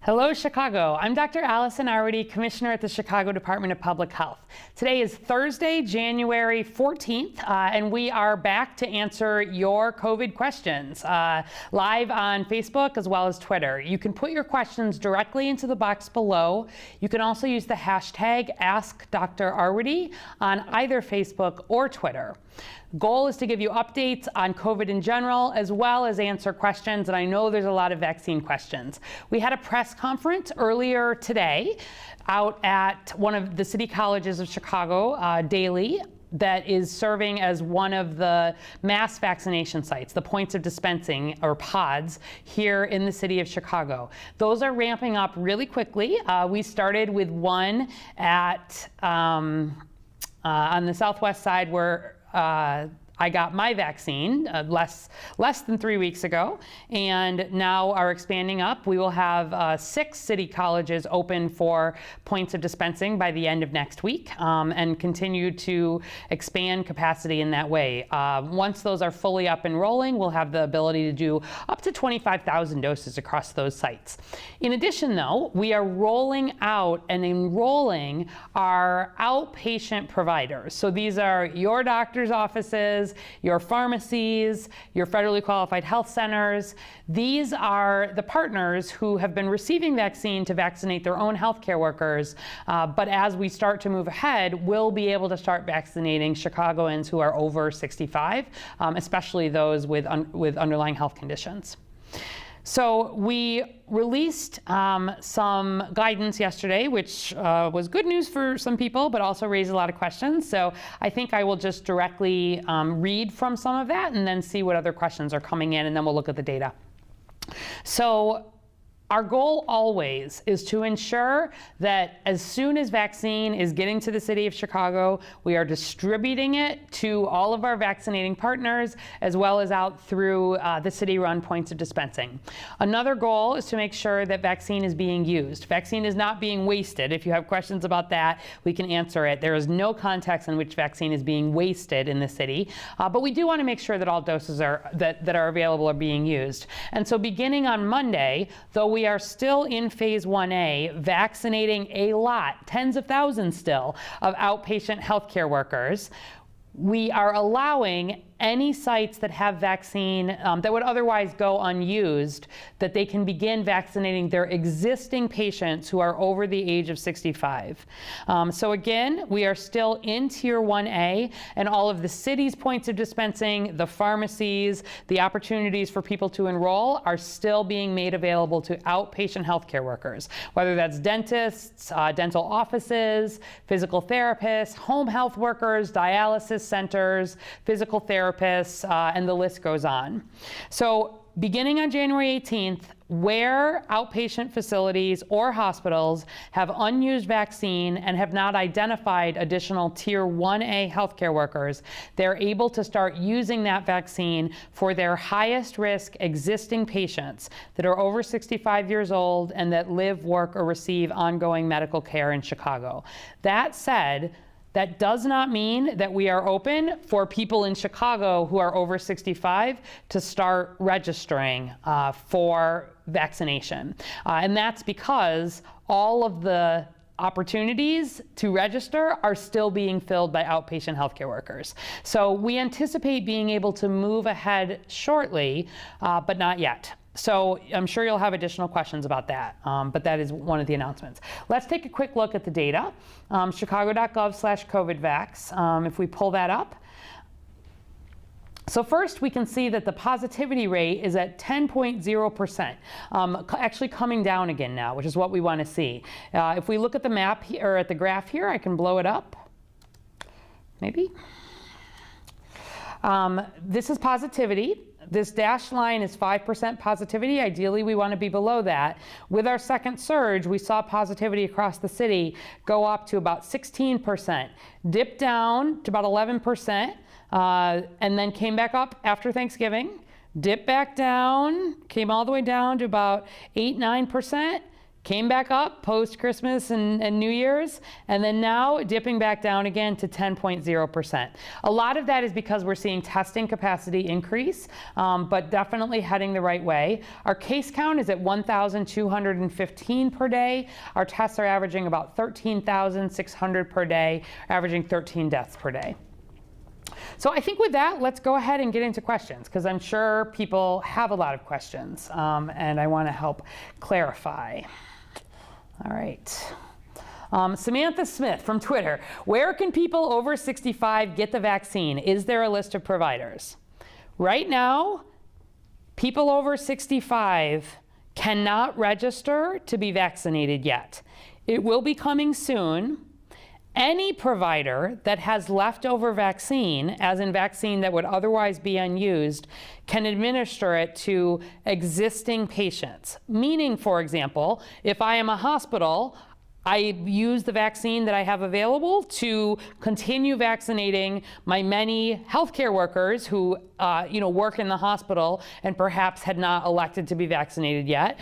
Hello, Chicago. I'm Dr. Allison Arwady, Commissioner at the Chicago Department of Public Health. Today is Thursday, January 14th, and we are back to answer your COVID questions live on Facebook as well as Twitter. You can put your questions directly into the box below. You can also use the hashtag AskDrArwady on either Facebook or Twitter. Goal is to give you updates on COVID in general, as well as answer questions, and I know there's a lot of vaccine questions. We had a press conference earlier today out at one of the city colleges of Chicago, Daly, that is serving as one of the mass vaccination sites, the points of dispensing, or pods, here in the city of Chicago. Those are ramping up really quickly. We started with one at on the southwest side where I got my vaccine less than 3 weeks ago, and now are expanding up. We will have 6 city colleges open for points of dispensing by the end of next week, and continue to expand capacity in that way. Once those are fully up and rolling, we'll have the ability to do up to 25,000 doses across those sites. In addition, though, we are rolling out and enrolling our outpatient providers. So these are your doctor's offices, your pharmacies, your federally qualified health centers. These are the partners who have been receiving vaccine to vaccinate their own healthcare workers, but as we start to move ahead, we'll be able to start vaccinating Chicagoans who are over 65, especially those with underlying health conditions. So we released some guidance yesterday, which was good news for some people, but also raised a lot of questions. So I think I will just directly read from some of that and then see what other questions are coming in, and then we'll look at the data. So our goal always is to ensure that as soon as vaccine is getting to the city of Chicago, we are distributing it to all of our vaccinating partners, as well as out through the city-run points of dispensing. Another goal is to make sure that vaccine is being used. Vaccine is not being wasted. If you have questions about that, we can answer it. There is no context in which vaccine is being wasted in the city, but we do want to make sure that all doses that are available are being used. And so beginning on Monday, though we are still in phase 1A, vaccinating a lot, tens of thousands still, of outpatient healthcare workers, we are allowing any sites that have vaccine that would otherwise go unused, that they can begin vaccinating their existing patients who are over the age of 65. So again, we are still in Tier 1A, and all of the city's points of dispensing, the pharmacies, the opportunities for people to enroll are still being made available to outpatient healthcare workers, whether that's dentists, dental offices, physical therapists, home health workers, dialysis centers, physical therapists, and the list goes on. So beginning on January 18th, where outpatient facilities or hospitals have unused vaccine and have not identified additional Tier 1A healthcare workers, they're able to start using that vaccine for their highest risk existing patients that are over 65 years old and that live, work, or receive ongoing medical care in Chicago. That said, that does not mean that we are open for people in Chicago who are over 65 to start registering for vaccination. And that's because all of the opportunities to register are still being filled by outpatient healthcare workers. So we anticipate being able to move ahead shortly, but not yet. So I'm sure you'll have additional questions about that, but that is one of the announcements. Let's take a quick look at the data. Chicago.gov/COVIDVax, if we pull that up. So first, we can see that the positivity rate is at 10.0%, actually coming down again now, which is what we want to see. If we look at the map here, or at the graph here, I can blow it up, maybe. This is positivity. This dashed line is 5% positivity. Ideally, we want to be below that. With our second surge, we saw positivity across the city go up to about 16%, dip down to about 11%, and then came back up after Thanksgiving, dipped back down, came all the way down to about 8-9%, came back up post-Christmas and New Year's, and then now dipping back down again to 10.0%. A lot of that is because we're seeing testing capacity increase, but definitely heading the right way. Our case count is at 1,215 per day. Our tests are averaging about 13,600 per day, averaging 13 deaths per day. So I think with that, let's go ahead and get into questions, because I'm sure people have a lot of questions, and I want to help clarify. All right. Samantha Smith from Twitter, where can people over 65 get the vaccine? Is there a list of providers? Right now, people over 65 cannot register to be vaccinated yet. It will be coming soon. Any provider that has leftover vaccine, as in vaccine that would otherwise be unused, can administer it to existing patients. Meaning, for example, if I am a hospital, I use the vaccine that I have available to continue vaccinating my many healthcare workers who work in the hospital and perhaps had not elected to be vaccinated yet.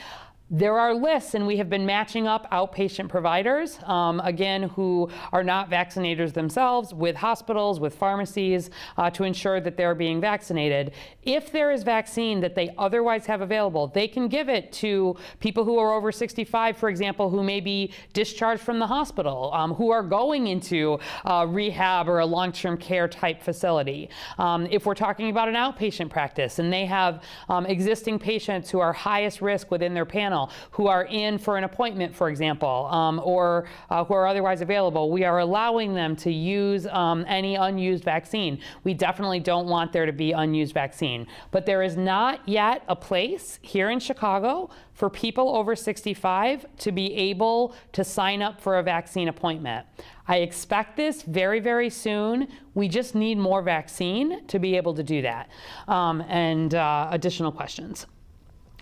There are lists, and we have been matching up outpatient providers, again, who are not vaccinators themselves, with hospitals, with pharmacies, to ensure that they're being vaccinated. If there is vaccine that they otherwise have available, they can give it to people who are over 65, for example, who may be discharged from the hospital, who are going into rehab or a long-term care type facility. If we're talking about an outpatient practice and they have existing patients who are highest risk within their panel, who are in for an appointment, for example, or who are otherwise available, we are allowing them to use any unused vaccine. We definitely don't want there to be unused vaccine. But there is not yet a place here in Chicago for people over 65 to be able to sign up for a vaccine appointment. I expect this very, very soon. We just need more vaccine to be able to do that. And additional questions.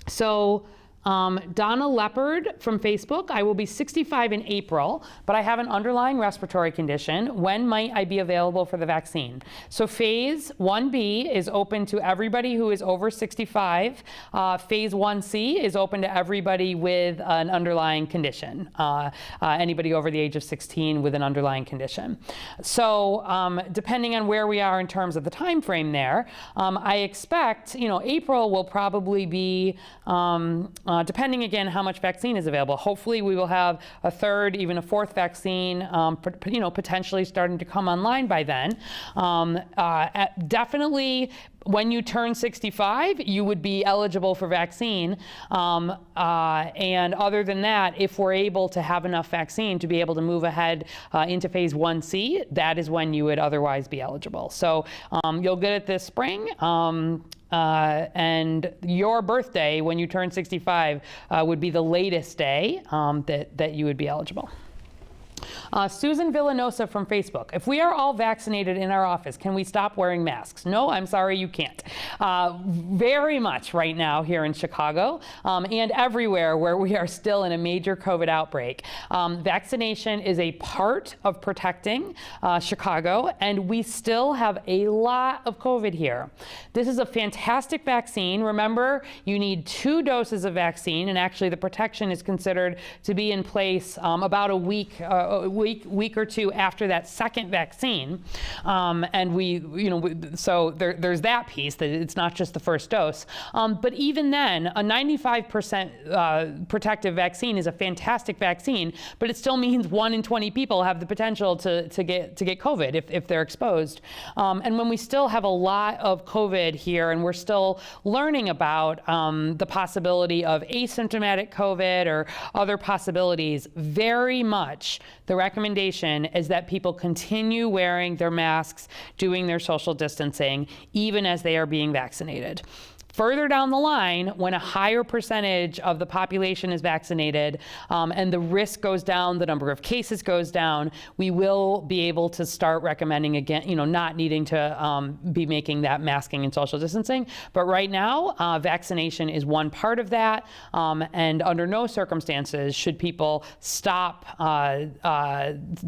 So, Donna Leopard from Facebook, I will be 65 in April, but I have an underlying respiratory condition. When might I be available for the vaccine? So phase 1B is open to everybody who is over 65. Phase 1C is open to everybody with an underlying condition, anybody over the age of 16 with an underlying condition. So depending on where we are in terms of the time frame there, I expect, April will probably be, depending again how much vaccine is available. Hopefully we will have a third, even a fourth vaccine, potentially starting to come online by then. Definitely when you turn 65, you would be eligible for vaccine. And other than that, if we're able to have enough vaccine to be able to move ahead into phase 1C, that is when you would otherwise be eligible. So you'll get it this spring. And your birthday, when you turn 65, would be the latest day that you would be eligible. Susan Villanosa from Facebook. If we are all vaccinated in our office, can we stop wearing masks? No, I'm sorry, you can't. Very much right now here in Chicago and everywhere where we are still in a major COVID outbreak. Vaccination is a part of protecting Chicago, and we still have a lot of COVID here. This is a fantastic vaccine. Remember, you need 2 doses of vaccine, and actually the protection is considered to be in place about a week or two after that second vaccine. And so there's that piece, that it's not just the first dose. But even then, a 95% protective vaccine is a fantastic vaccine, but it still means 1 in 20 people have the potential to get COVID if they're exposed. And when we still have a lot of COVID here, and we're still learning about the possibility of asymptomatic COVID or other possibilities, very much the recommendation is that people continue wearing their masks, doing their social distancing, even as they are being vaccinated. Further down the line, when a higher percentage of the population is vaccinated and the risk goes down, the number of cases goes down, we will be able to start recommending again, not needing to be making that masking and social distancing. But right now, vaccination is one part of that, and under no circumstances should people stop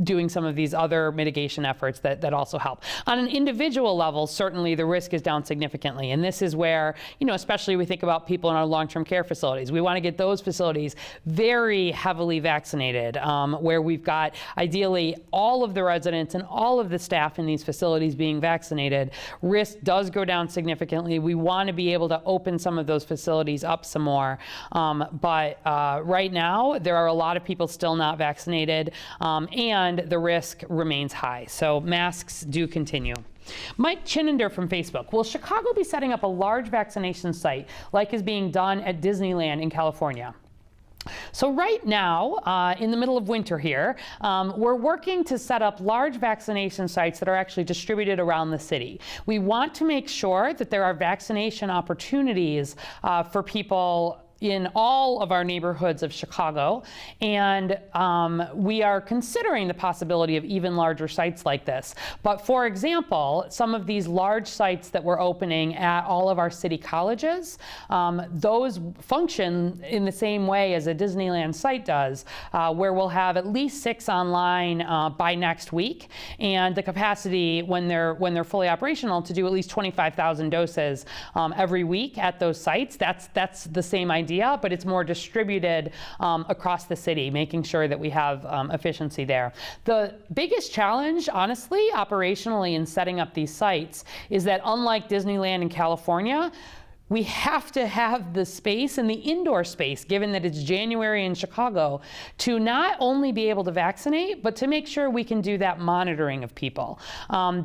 doing some of these other mitigation efforts that also help. On an individual level, certainly the risk is down significantly, and this is where especially we think about people in our long-term care facilities. We want to get those facilities very heavily vaccinated, where we've got ideally all of the residents and all of the staff in these facilities being vaccinated. Risk does go down significantly. We want to be able to open some of those facilities up some more. But right now, there are a lot of people still not vaccinated, and the risk remains high. So masks do continue. Mike Chinnander from Facebook. Will Chicago be setting up a large vaccination site like is being done at Disneyland in California? So right now, in the middle of winter here, we're working to set up large vaccination sites that are actually distributed around the city. We want to make sure that there are vaccination opportunities for people in all of our neighborhoods of Chicago, and we are considering the possibility of even larger sites like this. But for example, some of these large sites that we're opening at all of our city colleges, those function in the same way as a Disneyland site does, where we'll have at least 6 online by next week, and the capacity when they're fully operational to do at least 25,000 doses every week at those sites. That's the same idea, but it's more distributed across the city, making sure that we have efficiency there. The biggest challenge, honestly, operationally in setting up these sites is that unlike Disneyland in California, we have to have the space and the indoor space, given that it's January in Chicago, to not only be able to vaccinate, but to make sure we can do that monitoring of people.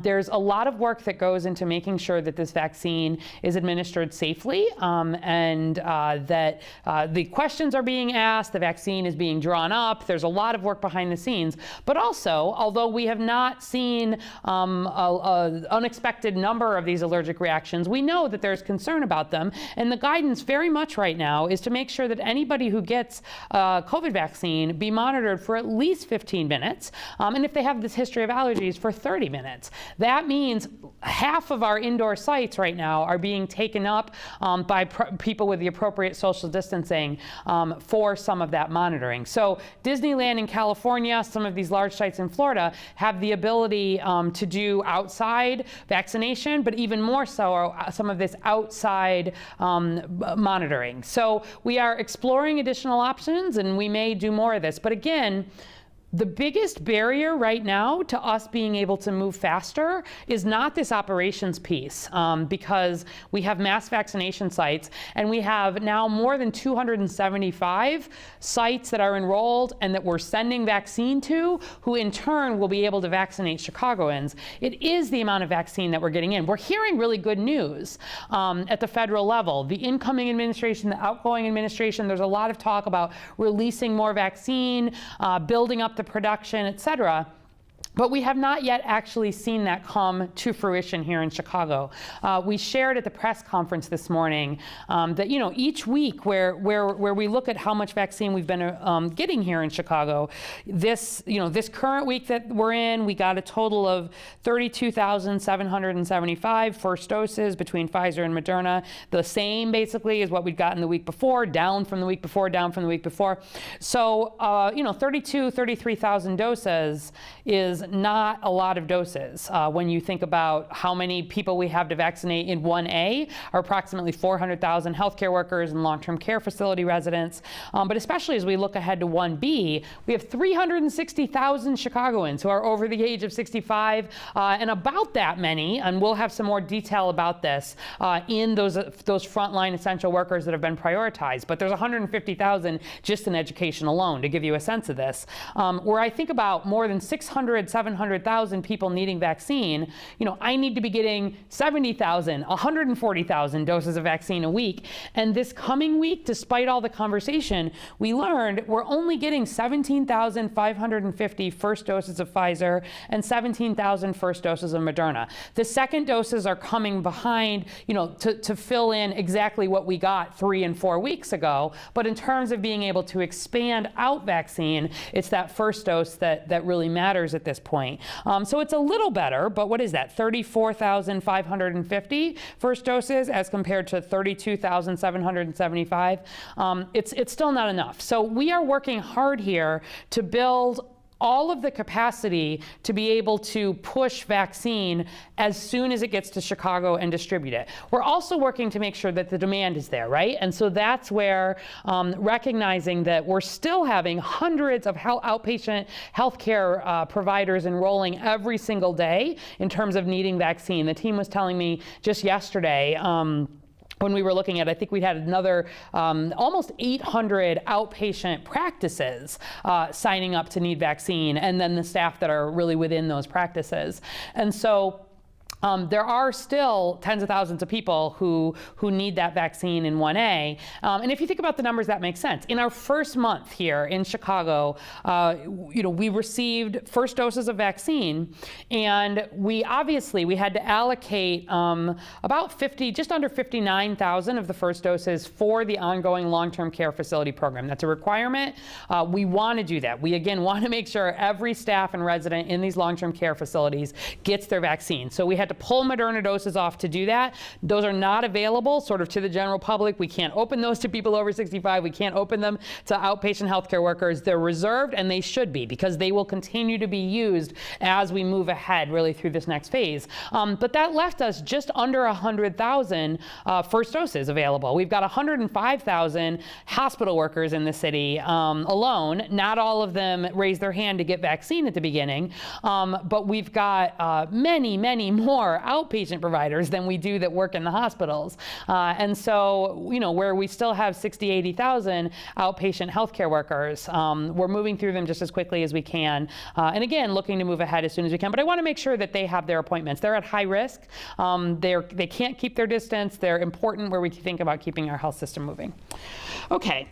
There's a lot of work that goes into making sure that this vaccine is administered safely, and that the questions are being asked, the vaccine is being drawn up. There's a lot of work behind the scenes. But also, although we have not seen an unexpected number of these allergic reactions, we know that there's concern about them. And the guidance very much right now is to make sure that anybody who gets a COVID vaccine be monitored for at least 15 minutes. And if they have this history of allergies, for 30 minutes. That means half of our indoor sites right now are being taken up by people with the appropriate social distancing for some of that monitoring. So Disneyland in California, some of these large sites in Florida have the ability to do outside vaccination, but even more so some of this outside monitoring. So we are exploring additional options, and we may do more of this. But again, the biggest barrier right now to us being able to move faster is not this operations piece, because we have mass vaccination sites, and we have now more than 275 sites that are enrolled and that we're sending vaccine to, who in turn will be able to vaccinate Chicagoans. It is the amount of vaccine that we're getting in. We're hearing really good news at the federal level. The incoming administration, the outgoing administration, there's a lot of talk about releasing more vaccine, building up the production, et cetera. But we have not yet actually seen that come to fruition here in Chicago. We shared at the press conference this morning that each week where we look at how much vaccine we've been getting here in Chicago, this current week that we're in, we got a total of 32,775 first doses between Pfizer and Moderna. The same basically as what we'd gotten the week before, down from the week before, down from the week before. So 33,000 doses is not a lot of doses. When you think about how many people we have to vaccinate in 1A, are approximately 400,000 healthcare workers and long-term care facility residents. But especially as we look ahead to 1B, we have 360,000 Chicagoans who are over the age of 65, and about that many, and we'll have some more detail about this in those frontline essential workers that have been prioritized. But there's 150,000 just in education alone, to give you a sense of this. Where I think about more than 700,000 people needing vaccine, I need to be getting 70,000, 140,000 doses of vaccine a week. And this coming week, despite all the conversation, we learned we're only getting 17,550 first doses of Pfizer and 17,000 first doses of Moderna. The second doses are coming behind, to fill in exactly what we got 3 and 4 weeks ago. But in terms of being able to expand out vaccine, it's that first dose that really matters at this point. So it's a little better, but what is that? 34,550 first doses as compared to 32,775. It's still not enough. So we are working hard here to build all of the capacity to be able to push vaccine as soon as it gets to Chicago and distribute it. We're also working to make sure that the demand is there, right? And so that's where recognizing that we're still having hundreds of outpatient healthcare providers enrolling every single day in terms of needing vaccine. The team was telling me just yesterday, when we were looking at, I think we had another almost 800 outpatient practices signing up to need vaccine, and then the staff that are really within those practices. And so there are still tens of thousands of people who need that vaccine in 1A. And if you think about the numbers, that makes sense. In our first month here in Chicago, we received first doses of vaccine, and we had to allocate about just under 59,000 of the first doses for the ongoing long-term care facility program. That's a requirement. We want to do that. We, again, want to make sure every staff and resident in these long-term care facilities gets their vaccine. So we had to pull Moderna doses off to do that. Those are not available sort of to the general public. We can't open those to people over 65. We can't open them to outpatient healthcare workers. They're reserved, and they should be, because they will continue to be used as we move ahead really through this next phase. But that left us just under 100,000 first doses available. We've got 105,000 hospital workers in the city alone. Not all of them raised their hand to get vaccine at the beginning, but we've got many, many more outpatient providers than we do that work in the hospitals. And so, where we still have 60,000, 80,000 outpatient healthcare workers, we're moving through them just as quickly as we can. And again, looking to move ahead as soon as we can. But I want to make sure that they have their appointments. They're at high risk. They can't keep their distance. They're important where we think about keeping our health system moving. Okay.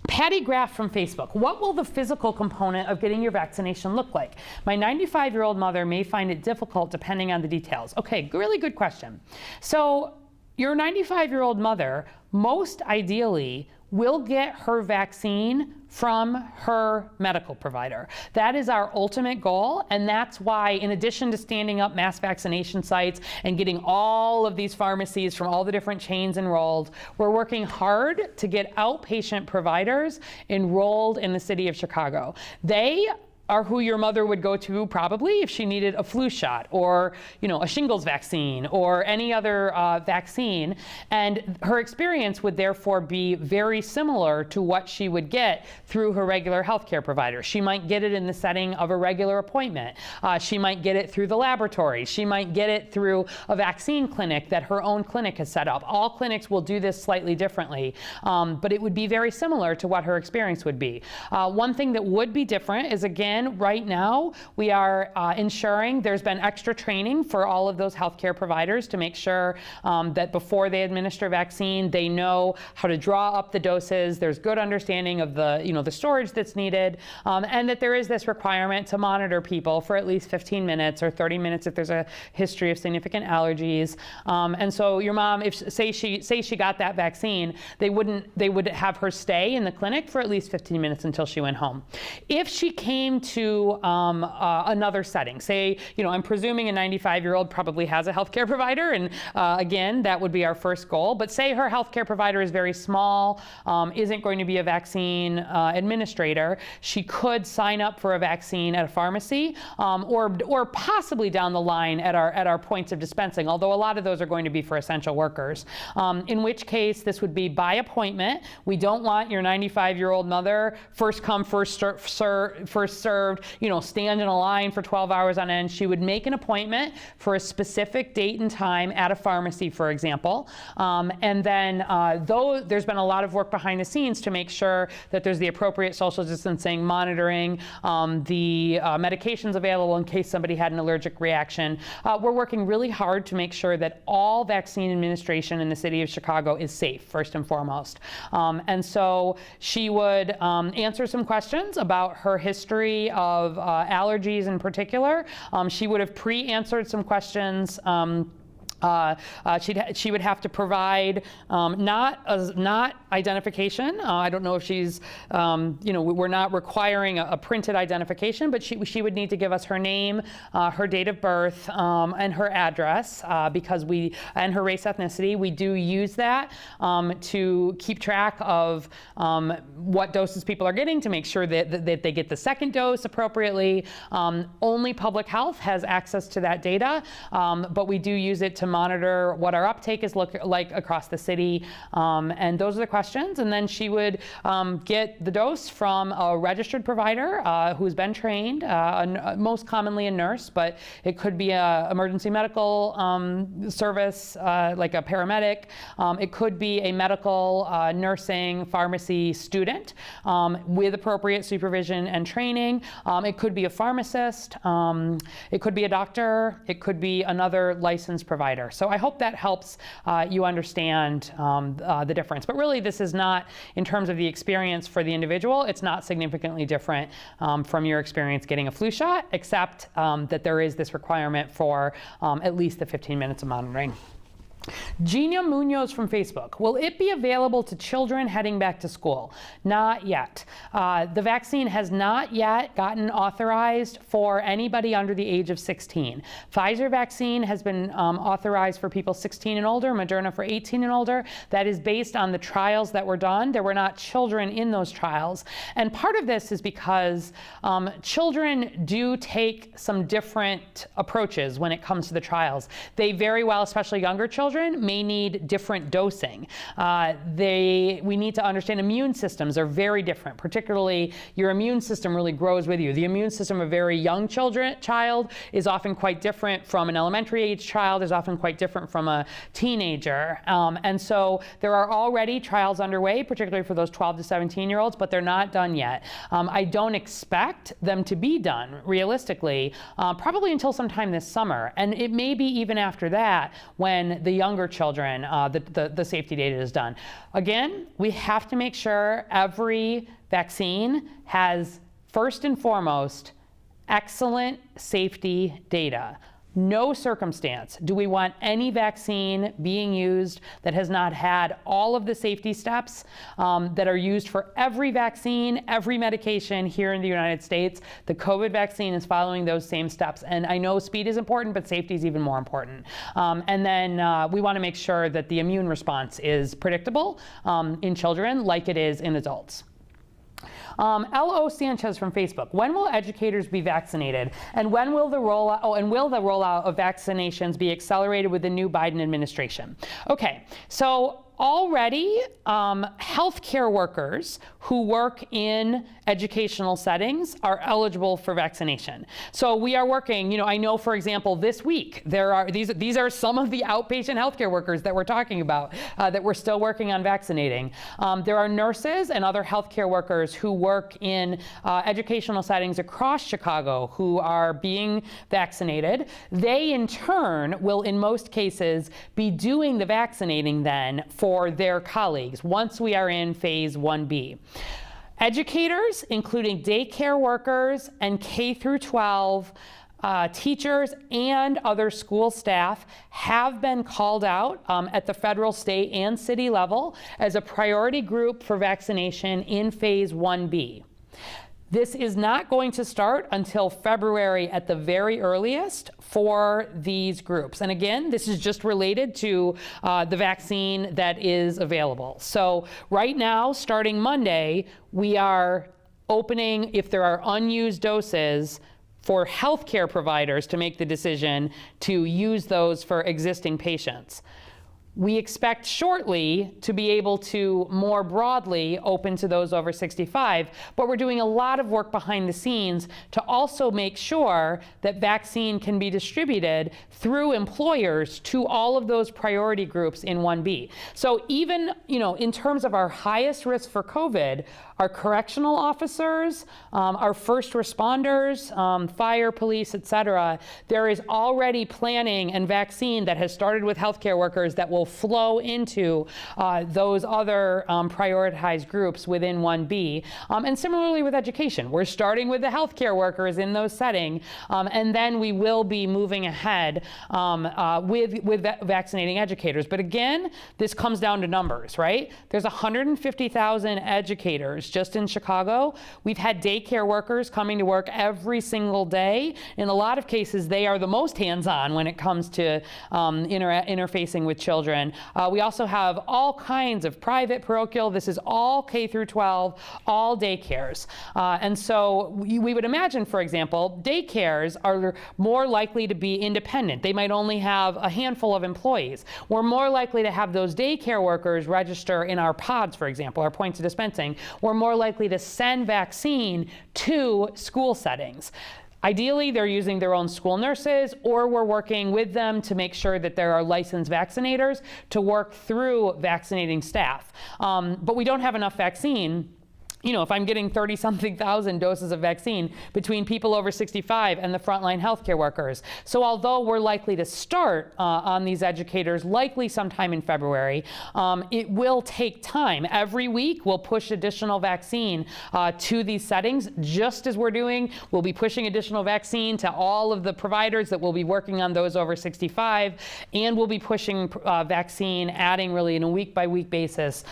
Patty Graff from Facebook. What will the physical component of getting your vaccination look like? My 95-year-old mother may find it difficult depending on the details. Okay, really good question. So your 95-year-old mother, most ideally, will get her vaccine from her medical provider. That is our ultimate goal, and that's why, in addition to standing up mass vaccination sites and getting all of these pharmacies from all the different chains enrolled, we're working hard to get outpatient providers enrolled in the city of Chicago. They are who your mother would go to probably if she needed a flu shot or a shingles vaccine or any other vaccine. And her experience would therefore be very similar to what she would get through her regular healthcare provider. She might get it in the setting of a regular appointment. She might get it through the laboratory. She might get it through a vaccine clinic that her own clinic has set up. All clinics will do this slightly differently, but it would be very similar to what her experience would be. One thing that would be different is, again, right now, we are ensuring there's been extra training for all of those healthcare providers to make sure that before they administer vaccine, they know how to draw up the doses. There's good understanding of the storage that's needed, and that there is this requirement to monitor people for at least 15 minutes or 30 minutes if there's a history of significant allergies. And so your mom, if say she got that vaccine, they would have her stay in the clinic for at least 15 minutes until she went home. If she came to another setting, say, I'm presuming a 95-year-old probably has a healthcare provider, and again, that would be our first goal. But say her healthcare provider is very small, isn't going to be a vaccine administrator, she could sign up for a vaccine at a pharmacy, or possibly down the line at our points of dispensing, although a lot of those are going to be for essential workers. In which case, this would be by appointment. We don't want your 95-year-old mother first come, first served, stand in a line for 12 hours on end. She would make an appointment for a specific date and time at a pharmacy, for example. And then though there's been a lot of work behind the scenes to make sure that there's the appropriate social distancing, monitoring, the medications available in case somebody had an allergic reaction. We're working really hard to make sure that all vaccine administration in the city of Chicago is safe, first and foremost. And so she would answer some questions about her history of allergies in particular. She would have pre-answered some questions She would have to provide not identification. I don't know if she's, we're not requiring a printed identification, but she would need to give us her name, her date of birth, and her address, and her race, ethnicity. We do use that to keep track of what doses people are getting, to make sure that they get the second dose appropriately. Only public health has access to that data, but we do use it to monitor what our uptake is like across the city. And those are the questions. And then she would get the dose from a registered provider who's been trained, most commonly a nurse, but it could be an emergency medical service, like a paramedic. It could be a medical, nursing, pharmacy student with appropriate supervision and training. It could be a pharmacist. It could be a doctor. It could be another licensed provider. So I hope that helps you understand the difference. But really, this is not, in terms of the experience for the individual, it's not significantly different from your experience getting a flu shot, except that there is this requirement for at least the 15 minutes of monitoring. Gina Munoz from Facebook. Will it be available to children heading back to school? Not yet. The vaccine has not yet gotten authorized for anybody under the age of 16. Pfizer vaccine has been authorized for people 16 and older, Moderna for 18 and older. That is based on the trials that were done. There were not children in those trials. And part of this is because children do take some different approaches when it comes to the trials. They very well, especially younger children, may need different dosing. We need to understand immune systems are very different. Particularly, your immune system really grows with you. The immune system of a very young child is often quite different from an elementary age child, is often quite different from a teenager. And so there are already trials underway, particularly for those 12 to 17-year-olds, but they're not done yet. I don't expect them to be done, realistically, probably until sometime this summer. And it may be even after that when the younger children, the safety data is done. Again, we have to make sure every vaccine has, first and foremost, excellent safety data. No circumstance do we want any vaccine being used that has not had all of the safety steps that are used for every vaccine, every medication here in the United States. The COVID vaccine is following those same steps. And I know speed is important, but safety is even more important. And then we want to make sure that the immune response is predictable in children like it is in adults. L.O. Sanchez from Facebook. When will educators be vaccinated? And when will the rollout of vaccinations be accelerated with the new Biden administration? Okay, so already, healthcare workers who work in educational settings are eligible for vaccination. So we are working, I know, for example, this week, these are some of the outpatient healthcare workers that we're talking about that we're still working on vaccinating. There are nurses and other healthcare workers who work in educational settings across Chicago who are being vaccinated. They, in turn, will, in most cases, be doing the vaccinating then for their colleagues once we are in phase 1B. Educators, including daycare workers and K through 12 teachers and other school staff, have been called out at the federal, state, and city level as a priority group for vaccination in phase 1B. This is not going to start until February at the very earliest for these groups. And again, this is just related to the vaccine that is available. So right now, starting Monday, we are opening, if there are unused doses, for healthcare providers to make the decision to use those for existing patients. We expect shortly to be able to more broadly open to those over 65, but we're doing a lot of work behind the scenes to also make sure that vaccine can be distributed through employers to all of those priority groups in 1B. So even, in terms of our highest risk for COVID, our correctional officers, our first responders, fire, police, et cetera, there is already planning and vaccine that has started with healthcare workers that will will flow into those other prioritized groups within 1B. And similarly with education, we're starting with the healthcare workers in those settings, and then we will be moving ahead with vaccinating educators. But again, this comes down to numbers, right? There's 150,000 educators just in Chicago. We've had daycare workers coming to work every single day. In a lot of cases, they are the most hands-on when it comes to interfacing with children. We also have all kinds of private, parochial. This is all K through 12, all daycares. And so we would imagine, for example, daycares are more likely to be independent. They might only have a handful of employees. We're more likely to have those daycare workers register in our pods, for example, our points of dispensing. We're more likely to send vaccine to school settings. Ideally, they're using their own school nurses, or we're working with them to make sure that there are licensed vaccinators to work through vaccinating staff. But we don't have enough vaccine. You know, if I'm getting 30-something thousand doses of vaccine between people over 65 and the frontline healthcare workers. So although we're likely to start on these educators likely sometime in February, it will take time. Every week we'll push additional vaccine to these settings, just as we're doing. We'll be pushing additional vaccine to all of the providers that will be working on those over 65, and we'll be pushing vaccine, adding really in a week-by-week basis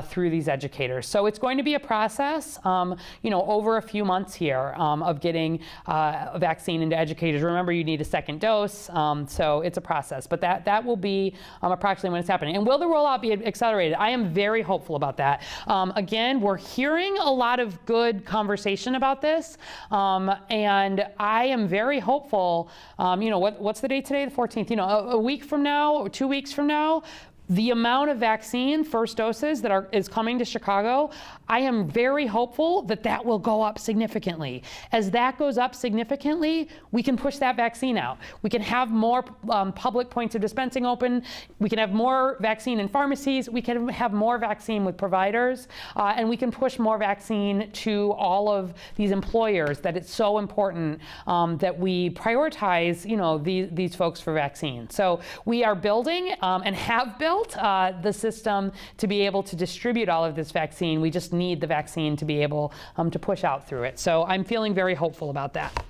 through these educators. So it's going to be a process. You know, over a few months here of getting a vaccine into educators. Remember, you need a second dose, so it's a process. But that will be approximately when it's happening. And will the rollout be accelerated? I am very hopeful about that. Again, we're hearing a lot of good conversation about this, and I am very hopeful. You know, what's the date today? The 14th. You know, a week from now, or 2 weeks from now, the amount of vaccine, first doses, that is coming to Chicago, I am very hopeful that that will go up significantly. As that goes up significantly, we can push that vaccine out. We can have more public points of dispensing open. We can have more vaccine in pharmacies. We can have more vaccine with providers. And we can push more vaccine to all of these employers, that it's so important that we prioritize, you know, these folks for vaccine. So we are building and have built the system to be able to distribute all of this vaccine. We just need the vaccine to be able to push out through it. So I'm feeling very hopeful about that.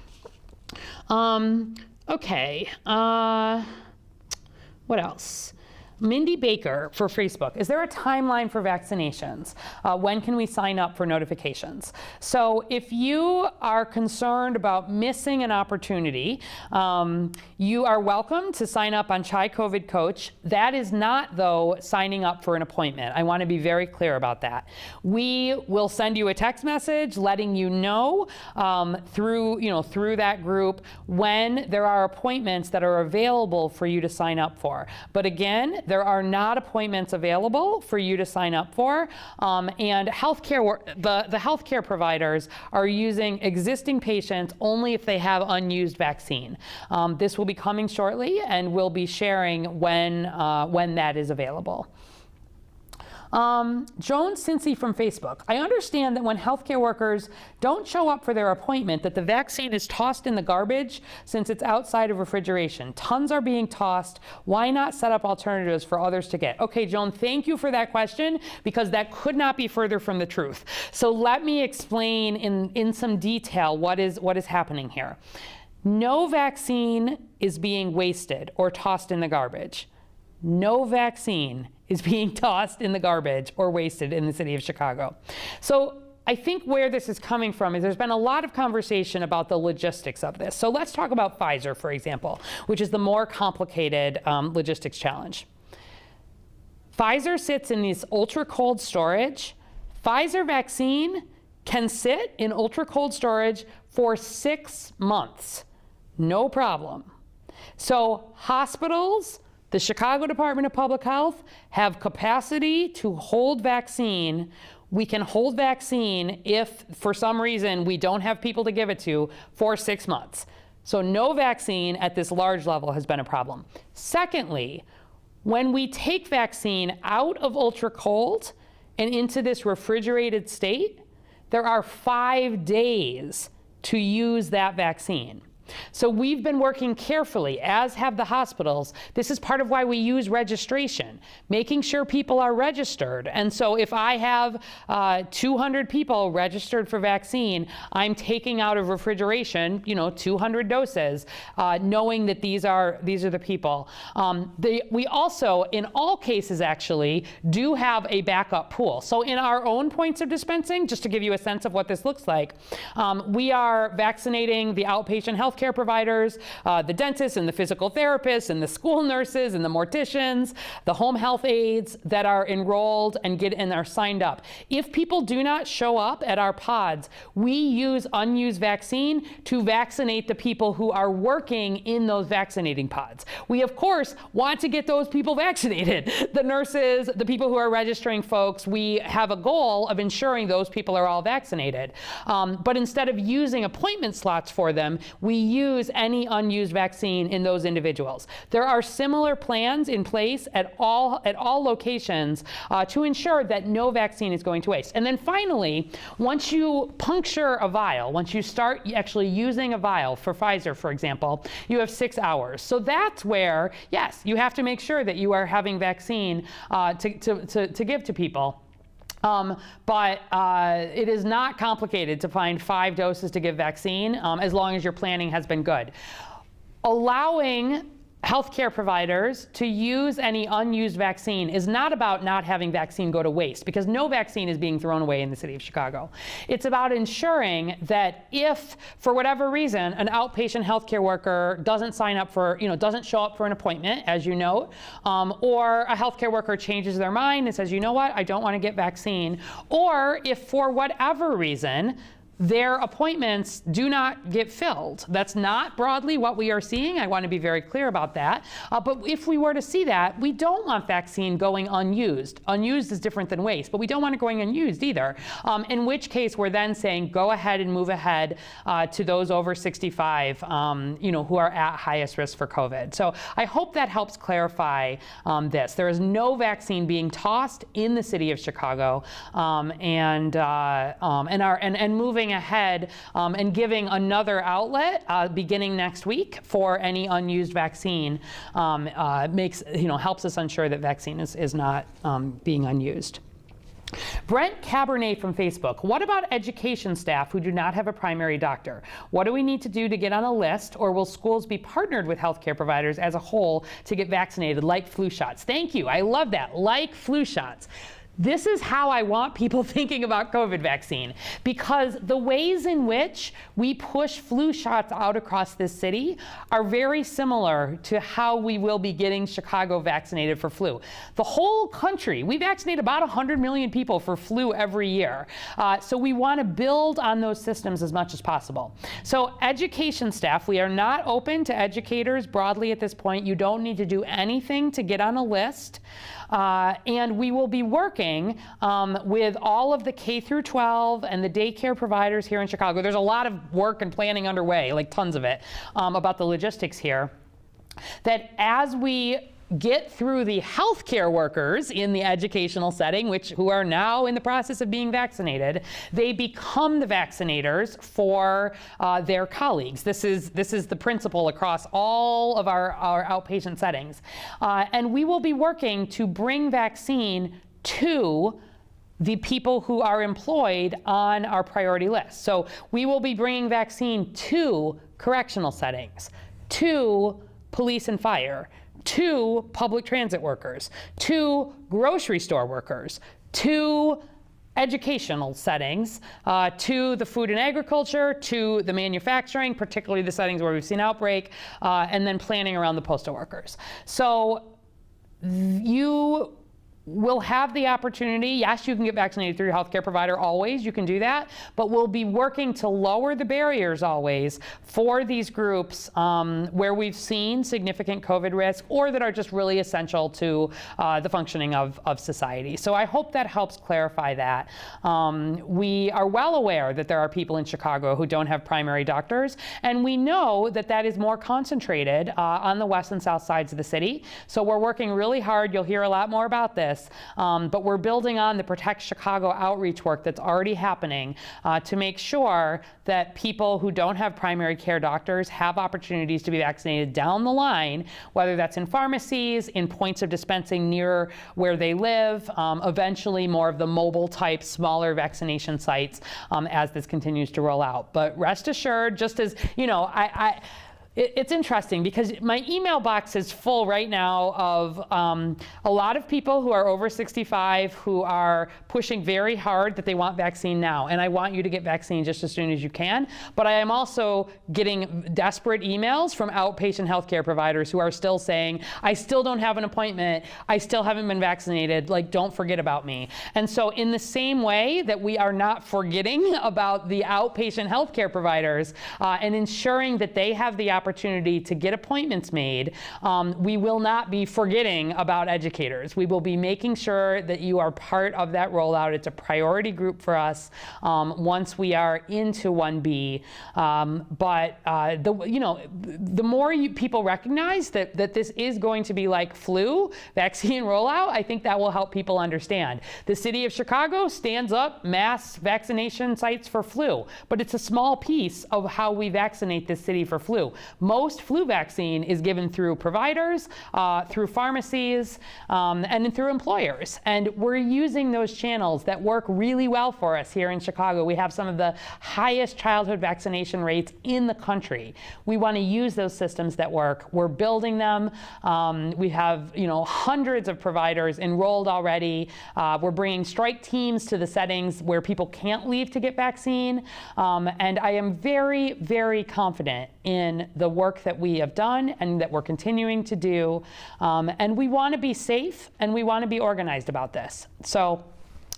Okay. What else? Mindy Baker for Facebook. Is there a timeline for vaccinations? When can we sign up for notifications? So if you are concerned about missing an opportunity, you are welcome to sign up on Chi COVID Coach. That is not, though, signing up for an appointment. I want to be very clear about that. We will send you a text message letting you know through that group when there are appointments that are available for you to sign up for. But again, there are not appointments available for you to sign up for, and the healthcare providers are using existing patients only if they have unused vaccine. This will be coming shortly, and we'll be sharing when that is available. Joan Cincy from Facebook. I understand that when healthcare workers don't show up for their appointment, that the vaccine is tossed in the garbage since it's outside of refrigeration. Tons are being tossed. Why not set up alternatives for others to get? Okay, Joan, thank you for that question, because that could not be further from the truth. So let me explain in some detail what is happening here. No vaccine is being wasted or tossed in the garbage. No vaccine is being tossed in the garbage or wasted in the city of Chicago. So I think where this is coming from is there's been a lot of conversation about the logistics of this. So let's talk about Pfizer, for example, which is the more complicated logistics challenge. Pfizer sits in this ultra cold storage. Pfizer vaccine can sit in ultra cold storage for 6 months, no problem. So hospitals, the Chicago Department of Public Health, have capacity to hold vaccine. We can hold vaccine if, for some reason, we don't have people to give it to for 6 months. So no vaccine at this large level has been a problem. Secondly, when we take vaccine out of ultra cold and into this refrigerated state, there are 5 days to use that vaccine. So we've been working carefully, as have the hospitals. This is part of why we use registration, making sure people are registered. And so if I have 200 people registered for vaccine, I'm taking out of refrigeration, 200 doses, knowing that these are the people. We also, in all cases actually, do have a backup pool. So in our own points of dispensing, just to give you a sense of what this looks like, we are vaccinating the outpatient healthcare providers, the dentists and the physical therapists and the school nurses and the morticians, the home health aides that are enrolled and are signed up. If people do not show up at our pods, we use unused vaccine to vaccinate the people who are working in those vaccinating pods. We, of course, want to get those people vaccinated. The nurses, the people who are registering folks, we have a goal of ensuring those people are all vaccinated. But instead of using appointment slots for them, we use any unused vaccine in those individuals. There are similar plans in place at all locations to ensure that no vaccine is going to waste. And then finally, once you puncture a vial, once you start actually using a vial for Pfizer, for example, you have 6 hours. So that's where, yes, you have to make sure that you are having vaccine to give to people. But it is not complicated to find 5 doses to give vaccine as long as your planning has been good. Allowing healthcare providers to use any unused vaccine is not about not having vaccine go to waste, because no vaccine is being thrown away in the city of Chicago. It's about ensuring that if, for whatever reason, an outpatient healthcare worker doesn't sign up for, doesn't show up for an appointment, as you note, or a healthcare worker changes their mind and says, you know what, I don't want to get vaccine, or if for whatever reason, their appointments do not get filled. That's not broadly what we are seeing. I want to be very clear about that. But if we were to see that, we don't want vaccine going unused. Unused is different than waste, but we don't want it going unused either. In which case, we're then saying go ahead and move ahead to those over 65, who are at highest risk for COVID. So I hope that helps clarify this. There is no vaccine being tossed in the city of Chicago, and moving ahead and giving another outlet beginning next week for any unused vaccine helps us ensure that vaccine is not being unused. Brent Cabernet from Facebook. What about education staff who do not have a primary doctor? What do we need to do to get on a list, or will schools be partnered with healthcare providers as a whole to get vaccinated, like flu shots? Thank you. I love that. Like flu shots. This is how I want people thinking about COVID vaccine, because the ways in which we push flu shots out across this city are very similar to how we will be getting Chicago vaccinated for flu. The whole country, we vaccinate about 100 million people for flu every year. So we want to build on those systems as much as possible. So education staff, we are not open to educators broadly at this point. You don't need to do anything to get on a list. And we will be working with all of the K through 12 and the daycare providers here in Chicago. There's a lot of work and planning underway, like tons of it, about the logistics here, that as we get through the healthcare workers in the educational setting, who are now in the process of being vaccinated, they become the vaccinators for their colleagues. This is the principle across all of our outpatient settings. And we will be working to bring vaccine to the people who are employed on our priority list. So we will be bringing vaccine to correctional settings, to police and fire, to public transit workers, to grocery store workers, to educational settings, to the food and agriculture, to the manufacturing, particularly the settings where we've seen outbreak, and then planning around the postal workers. So you will have the opportunity. Yes, you can get vaccinated through your healthcare provider always. You can do that. But we'll be working to lower the barriers always for these groups where we've seen significant COVID risk or that are just really essential to the functioning of society. So I hope that helps clarify that. We are well aware that there are people in Chicago who don't have primary doctors, and we know that that is more concentrated on the west and south sides of the city. So we're working really hard. You'll hear a lot more about this this, but we're building on the Protect Chicago outreach work that's already happening to make sure that people who don't have primary care doctors have opportunities to be vaccinated down the line, whether that's in pharmacies, in points of dispensing near where they live, eventually more of the mobile type, smaller vaccination sites as this continues to roll out. But rest assured, just as, you know, it's interesting because my email box is full right now of a lot of people who are over 65 who are pushing very hard that they want vaccine now. And I want you to get vaccine just as soon as you can. But I am also getting desperate emails from outpatient healthcare providers who are still saying, I still don't have an appointment. I still haven't been vaccinated. Like, don't forget about me. And so in the same way that we are not forgetting about the outpatient healthcare providers and ensuring that they have the opportunity to get appointments made, we will not be forgetting about educators. We will be making sure that you are part of that rollout. It's a priority group for us once we are into 1B. The more people recognize that this is going to be like flu vaccine rollout, I think that will help people understand. The city of Chicago stands up mass vaccination sites for flu, but it's a small piece of how we vaccinate this city for flu. Most flu vaccine is given through providers, through pharmacies, and through employers. And we're using those channels that work really well for us here in Chicago. We have some of the highest childhood vaccination rates in the country. We want to use those systems that work. We're building them. We have, hundreds of providers enrolled already. We're bringing strike teams to the settings where people can't leave to get vaccine. And I am very, very confident in the work that we have done and that we're continuing to do. And we want to be safe and we want to be organized about this. So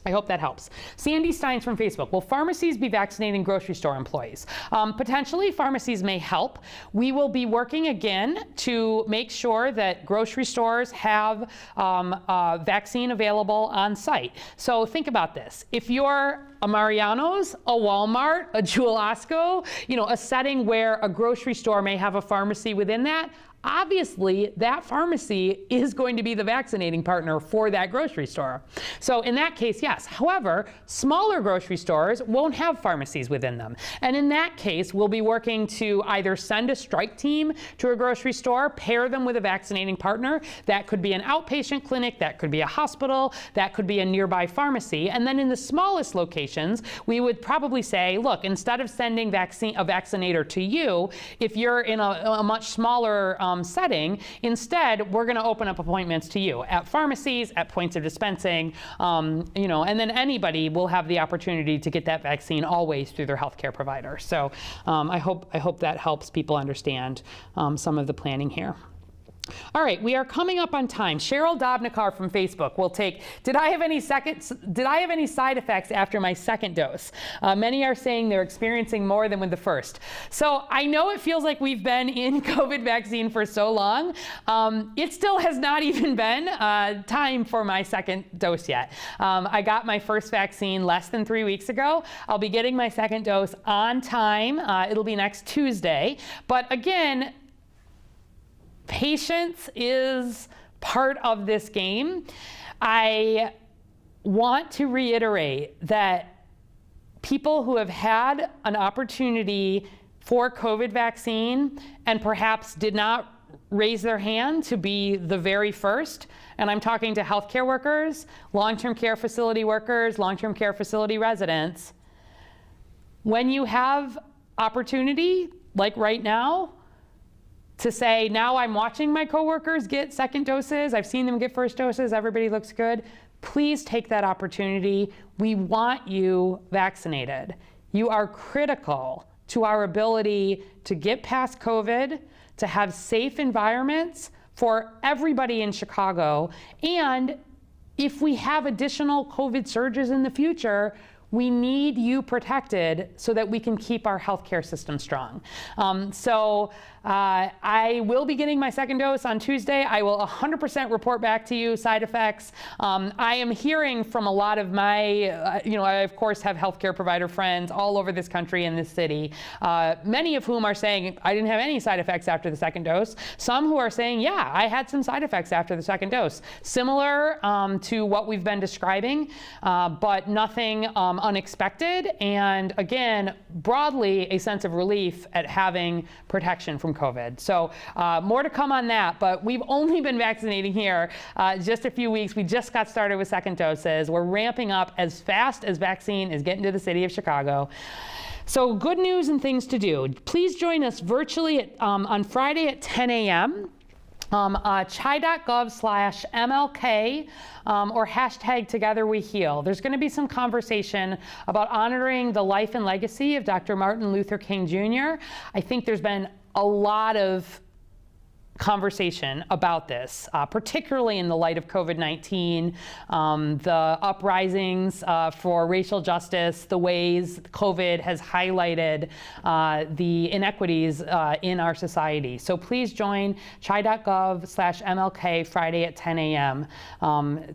I hope that helps. Sandy Steins from Facebook. Will pharmacies be vaccinating grocery store employees? Potentially, pharmacies may help. We will be working again to make sure that grocery stores have vaccine available on site. So think about this. If you're a Mariano's, a Walmart, a Jewel Osco, a setting where a grocery store may have a pharmacy within that, obviously that pharmacy is going to be the vaccinating partner for that grocery store. So in that case, yes. However, smaller grocery stores won't have pharmacies within them. And in that case, we'll be working to either send a strike team to a grocery store, pair them with a vaccinating partner. That could be an outpatient clinic, that could be a hospital, that could be a nearby pharmacy. And then in the smallest locations, we would probably say, look, instead of sending a vaccinator to you, if you're in a much smaller setting, instead, we're going to open up appointments to you at pharmacies, at points of dispensing, and then anybody will have the opportunity to get that vaccine always through their healthcare provider. So I hope that helps people understand some of the planning here. All right, we are coming up on time. Cheryl Dobnikar from Facebook will take, did I have any side effects after my second dose? Many are saying they're experiencing more than with the first. So I know it feels like we've been in COVID vaccine for so long. It still has not even been time for my second dose yet. I got my first vaccine less than 3 weeks ago. I'll be getting my second dose on time. It'll be next Tuesday. But again, patience is part of this game. I want to reiterate that people who have had an opportunity for COVID vaccine and perhaps did not raise their hand to be the very first, and I'm talking to healthcare workers, long-term care facility workers, long-term care facility residents, when you have opportunity, like right now, to say, now I'm watching my coworkers get second doses, I've seen them get first doses, everybody looks good, please take that opportunity. We want you vaccinated. You are critical to our ability to get past COVID, to have safe environments for everybody in Chicago, and if we have additional COVID surges in the future, We need you protected so that we can keep our healthcare system strong. I will be getting my second dose on Tuesday. I will 100% report back to you side effects. I am hearing from a lot of my, I of course have healthcare provider friends all over this country and this city, many of whom are saying, I didn't have any side effects after the second dose. Some who are saying, yeah, I had some side effects after the second dose. Similar to what we've been describing, but nothing unexpected. And again, broadly, a sense of relief at having protection from COVID. So more to come on that, but we've only been vaccinating here just a few weeks. We just got started with second doses. We're ramping up as fast as vaccine is getting to the city of Chicago. So good news and things to do. Please join us virtually on Friday at 10 a.m. Chai.gov/MLK or hashtag Together We Heal. There's going to be some conversation about honoring the life and legacy of Dr. Martin Luther King Jr. I think there's been a lot of conversation about this, particularly in the light of COVID-19, the uprisings for racial justice, the ways COVID has highlighted the inequities in our society. So please join chai.gov/MLK Friday at 10 a.m.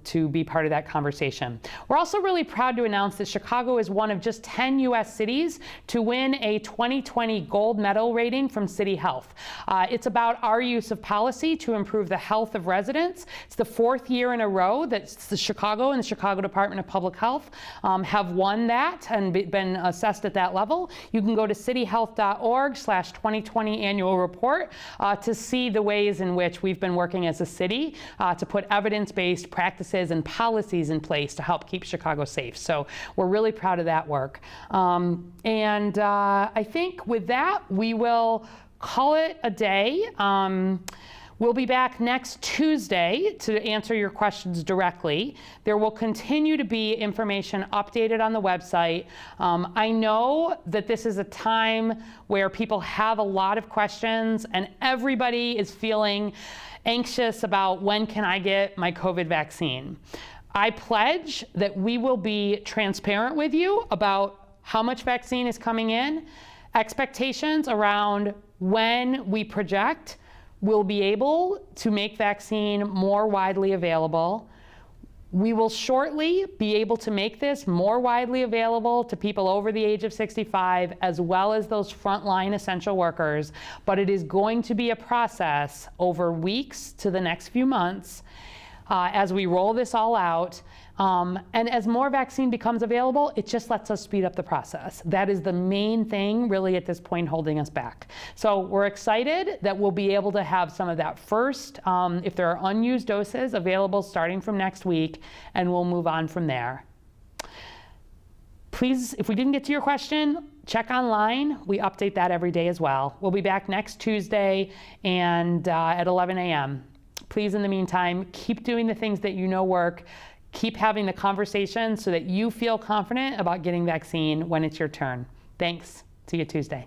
To be part of that conversation. We're also really proud to announce that Chicago is one of just 10 U.S. cities to win a 2020 gold medal rating from City Health. It's about our use of policy to improve the health of residents. It's the fourth year in a row that the Chicago and the Chicago Department of Public Health have won that and been assessed at that level. You can go to cityhealth.org/2020 annual report to see the ways in which we've been working as a city to put evidence-based practices and policies in place to help keep Chicago safe. So we're really proud of that work. I think with that, we will call it a day. We'll be back next Tuesday to answer your questions directly. There will continue to be information updated on the website. I know that this is a time where people have a lot of questions and everybody is feeling anxious about when can I get my COVID vaccine. I pledge that we will be transparent with you about how much vaccine is coming in, expectations around when we project we'll be able to make vaccine more widely available. We will shortly be able to make this more widely available to people over the age of 65, as well as those frontline essential workers. But it is going to be a process over weeks to the next few months as we roll this all out. And as more vaccine becomes available, it just lets us speed up the process. That is the main thing really at this point holding us back. So we're excited that we'll be able to have some of that first, if there are unused doses available starting from next week, and we'll move on from there. Please, if we didn't get to your question, check online. We update that every day as well. We'll be back next Tuesday and at 11 a.m. Please, in the meantime, keep doing the things that you know work. Keep having the conversation so that you feel confident about getting vaccine when it's your turn. Thanks. See you Tuesday.